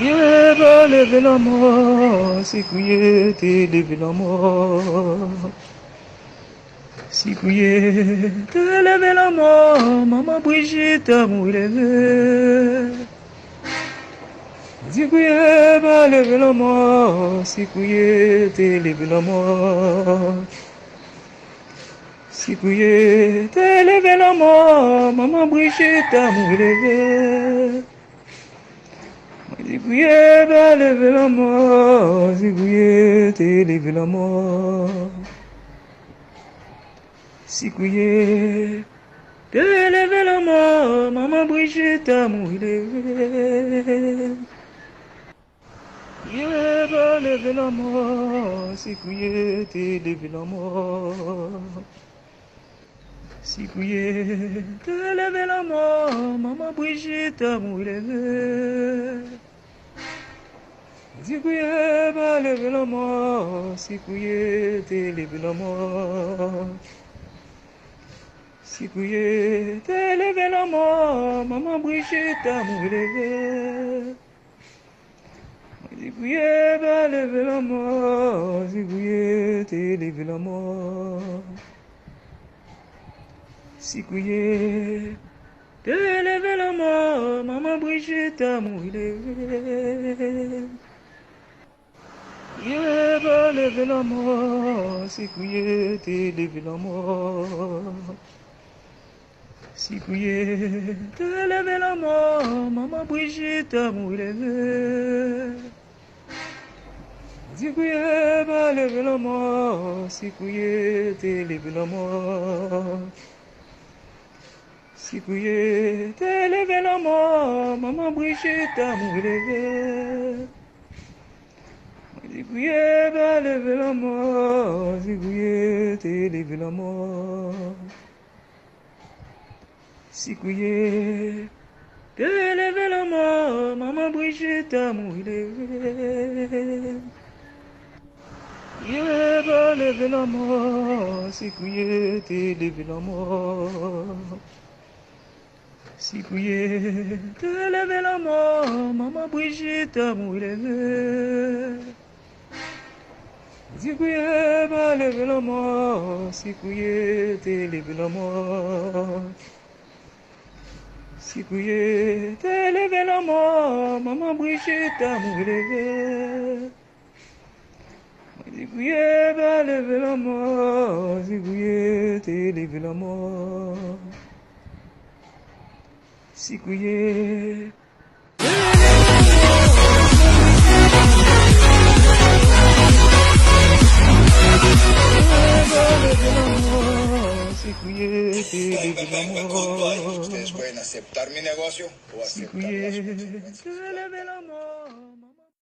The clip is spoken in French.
Yeba leve la mort, sikouye te leve la mort. Sikouye te leve la mort, maman Brigitte mou leve. Sikouye ba leve la mort, sikouye te leve la mort. Sikouye te leve la mort, maman Brigitte mou leve. Sikouye ba leve la mort, sikouye te leve la mort. Sikouye te leve la mort, maman Brigitte mou leve. Yeba leve la mort, sikouye te leve la mort. Sikouye te leve la mort, maman Brigitte mou leve. Sikouye ba leve la mort, sikouye te leve la mort. Sikouye te leve la mort, maman Brigitte mou leve. Sikouye ba leve la mort, sikouye te leve la mort. Sikouye te leve la mort, maman Brigitte mou leve. Yeba leve la mort, sikouye te leve la mort. Sikouye te leve la mort, maman Brigitte mou leve. Sikouye ba leve la mort, sikouye te leve la mort. Sikouye te leve la mort, maman Brigitte mou leve. Sikouye ba leve la mort, sikouye te leve la mort. Sikouye te leve la mort, maman Brigitte mou leve. Yeba leve la mort, sikouye te leve la mort. Sikouye te leve la mort, maman Brigitte mou leve. Sikouye ba leve la mort, sikouye te leve la mort. Sikouye te leve la mort, maman Brigitte mou leve. Sikouye ba leve la mort, sikouye te leve la mort. Sikouye Ustedes pueden aceptar mi negocio o aceptar las consecuencias. te leve la mort.